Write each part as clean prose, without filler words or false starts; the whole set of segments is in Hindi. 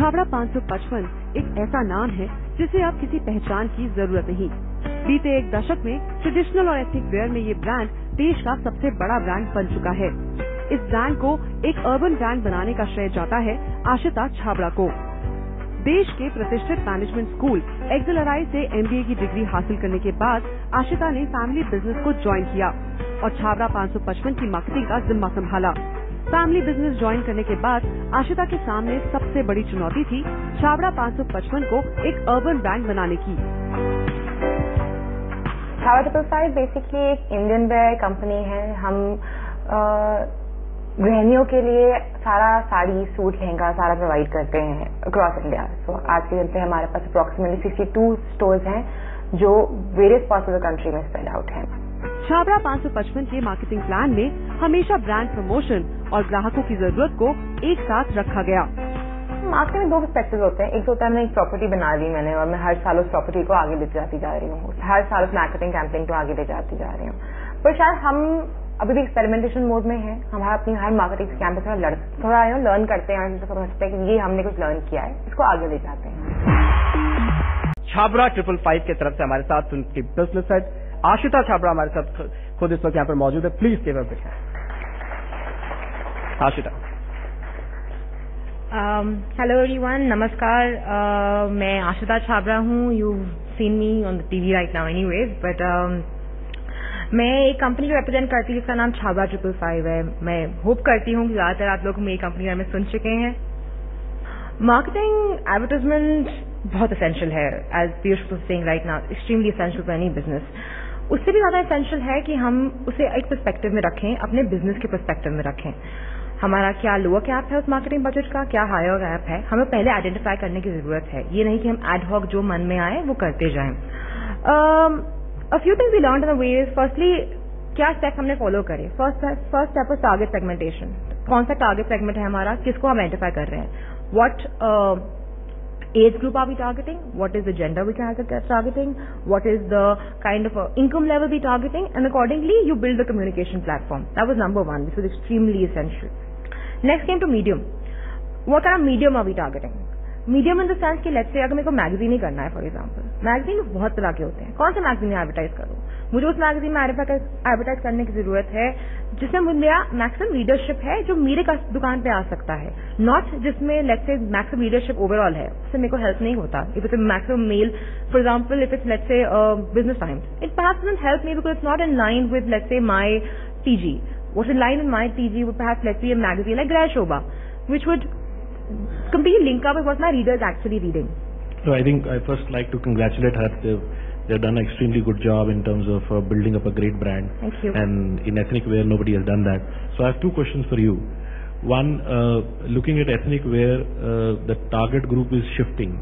छाबड़ा 555 एक ऐसा नाम है जिसे अब किसी पहचान की जरूरत नहीं। बीते एक दशक में ट्रेडिशनल और एथनिक वेयर में ये ब्रांड देश का सबसे बड़ा ब्रांड बन चुका है। इस ब्रांड को एक अर्बन ब्रांड बनाने का श्रेय जाता है आशिता छाबड़ा को। देश के प्रतिष्ठित मैनेजमेंट स्कूल एक्सेलराई से MBA की डिग्री हासिल करने के बाद आशिता ने फैमिली बिजनेस को ज्वाइन किया और छाबड़ा 555 की मार्केटिंग का जिम्मा संभाला। फैमिली बिजनेस ज्वाइन करने के बाद आशिता के सामने सबसे बड़ी चुनौती थी छाबड़ा 555 को एक अर्बन ब्रांड बनाने की। छाबड़ा 555 बेसिकली एक इंडियन वेयर कंपनी है। हम गृहिणियों के लिए सारा साड़ी, सूट, लहंगा सारा प्रोवाइड करते हैं अक्रॉस इंडिया। सो आज के दिन पे हमारे पास अप्रोक्सीमेटली 62 स्टोर्स हैं जो various parts of the country में स्प्रेड आउट हैं। छाबड़ा 555 के मार्केटिंग प्लान में हमेशा ब्रांड प्रमोशन और ग्राहकों की जरूरत को एक साथ रखा गया। मार्केटिंग में दो पर्सपेक्टिव होते हैं। एक होता है मैंने एक प्रॉपर्टी बना ली मैंने और मैं हर साल उस प्रॉपर्टी को आगे ले जाती जा रही हूँ, हर साल उस मार्केटिंग कैंपेन को आगे ले जाती जा रही हूँ। पर शायद हम अभी भी एक्सपेरिमेंटेशन मोड में है। हमारा अपनी हर मार्केटिंग कैंपेन थोड़ा लर्न करते हैं, समझते हैं कि ये हमने कुछ लर्न किया है, इसको आगे ले जाते हैं। छाबड़ा 555 की तरफ से हमारे साथ उनकी बिजनेस हेड आशिता छाबड़ा हमारे साथ खुद इस वक्त यहाँ पर मौजूद है। Please give a big hand. Ashita. Hello everyone, नमस्कार। मैं आशिता छाबड़ा हूँ। You seen me on the TV right now anyways, but मैं एक कंपनी को रिप्रेजेंट करती हूँ जिसका नाम छाबड़ा 555 है। मैं होप करती हूँ कि ज्यादातर आप लोग मेरी कंपनी के बारे में सुन चुके हैं। मार्केटिंग एडवर्टाइजमेंट बहुत एसेंशियल है, as Piyush was saying right now, extremely essential for any business. उससे भी ज्यादा एसेंशियल है कि हम उसे एक पर्सपेक्टिव में रखें, अपने बिजनेस के पर्सपेक्टिव में रखें। हमारा क्या लोअर कैप है उस मार्केटिंग बजट का, क्या हायर कैप है, हमें पहले आइडेंटिफाई करने की जरूरत है। ये नहीं कि हम एड हॉक जो मन में आए वो करते जाएं। A few things we learned in the way is, firstly, क्या स्टेप हमने फॉलो करे। First step was target segmentation. कौन सा टारगेट सेगमेंट है हमारा, किसको हम आइडेंटिफाई कर रहे हैं, what age group are we targeting, what is the gender we are targeting, what is the kind of income level we targeting, and accordingly you build the communication platform. That was number one. This was extremely essential. Next came to medium. What kind of medium are we targeting? Medium in the sense कि लेट्स से अगर मेरे को मैगजीन ही करना है, फॉर एग्जांपल, मैगजीन बहुत तरह के होते हैं। कौन से मैगजीन में एडवर्टाइज करूं? मुझे उस मैगजीन में एडवर्टाइज करने की जरूरत है जिसमें मेरा मैक्सिमम रीडरशिप है, जो मेरे दुकान पे आ सकता है, नॉट जिसमें let's say maximum readership overall है, उससे मेरे को हेल्प नहीं होता। If it's maximum male, for example, if it's let's say business times, it perhaps doesn't help me because it's not in line with let's say my TG. What's in line in my TG would perhaps let's be a magazine like Grah Shobha, which would completely link up with what my readers actually reading. So I think I first like to congratulate her. They've done an extremely good job in terms of building up a great brand. Thank you. And in ethnic wear, nobody has done that. So I have two questions for you. One, looking at ethnic wear, the target group is shifting.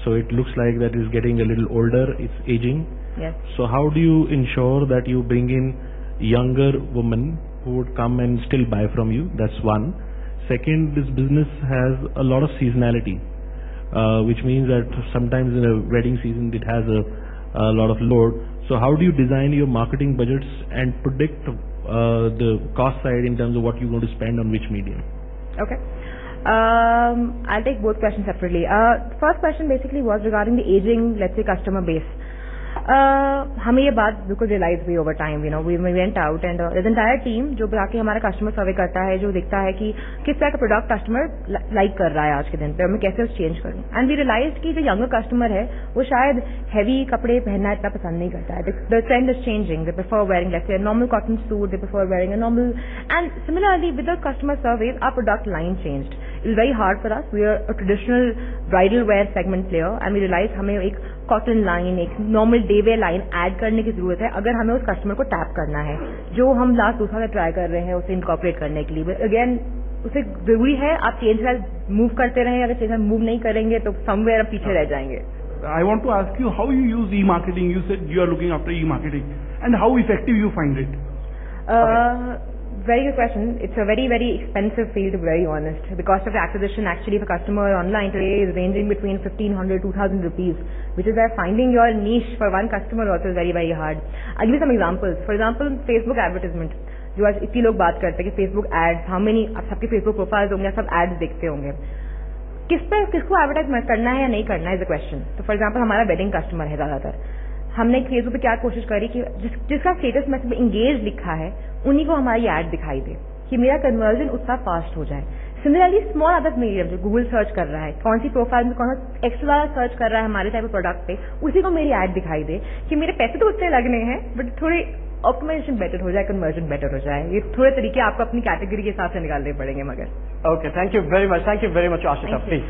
So it looks like that is getting a little older, it's aging. Yes. So how do you ensure that you bring in younger women who would come and still buy from you? That's one. Second, this business has a lot of seasonality, which means that sometimes in a wedding season it has a lot of load. So how do you design your marketing budgets and predict the cost side in terms of what you're going to spend on which medium? Okay. I'll take both questions separately. First question basically was regarding the aging, let's say, customer base. हमें ये बात बिल्कुल रियलाइज हुई over time, you know, we went out and the entire team जो जाके हमारा कस्टमर सर्वे करता है, जो देखता है कि किस तरह का प्रोडक्ट कस्टमर लाइक कर रहा है आज के दिन पे, और मैं कैसे उसे चेंज करूं। एंड वी रियलाइज कि जो यंगर कस्टमर है वो शायद हैवी कपड़े पहनना इतना पसंद नहीं करता है। The trend is changing, they prefer wearing let's say normal cotton suit, they prefer wearing a normal, and similarly with the customer surveys our product line changed. It was very hard for us. We are a traditional bridal wear segment player, and we realized हमें एक कॉटन लाइन, एक normal day wear line add करने की जरूरत है अगर हमें उस कस्टमर को टैप करना है, जो हम लास्ट 2 साल से ट्राई कर रहे हैं उसे इनकॉर्पोरेट करने के लिए. अगेन उसे जरूरी है आप चेंज मूव करते रहें, अगर चेंज मूव नहीं करेंगे तो समवेयर आप पीछे रह जाएंगे. I want to ask you how you use e-marketing. You said you are looking after e-marketing, and how effective you find it? Very good question. It's a very, very expensive field, to be very honest. The cost of acquisition actually for customer online today is ranging between 1,500 to 2,000 rupees, which is why finding your niche for one customer also is very, very hard. I'll give you some examples. For example, Facebook advertisement. जो आज इतनी लोग बात करते हैं कि Facebook ads, how many, आप सबके Facebook profiles होंगे, सब ads देखते होंगे. किसको एडवर्टाइज करना है या नहीं करना है इज अ क्वेश्चन। तो फॉर एग्जाम्पल हमारा वेडिंग कस्टमर है ज्यादातर, हमने फेसबुक पे क्या कोशिश करी कि जिसका स्टेटस मैसेज में इंगेज लिखा है उन्हीं को हमारी एड दिखाई दे कि मेरा कन्वर्जन उतना फास्ट हो जाए। सिमिलरली स्मॉल अदर मीडियम जो गूगल सर्च कर रहा है, कौन सी प्रोफाइल में कौन सा एक्स्ट्रा वाला सर्च कर रहा है हमारे टाइप ऑफ प्रोडक्ट पे, उसी को मेरी एड दिखाई दे कि मेरे पैसे तो उतने लगने हैं बट थोड़ी ऑप्टिमाइजेशन बेटर हो जाए, कन्वर्जन बेटर हो जाए। ये थोड़े तरीके आपको अपनी कैटेगरी के हिसाब से निकालने पड़ेंगे मगर। Okay, thank you very much Ashita, please.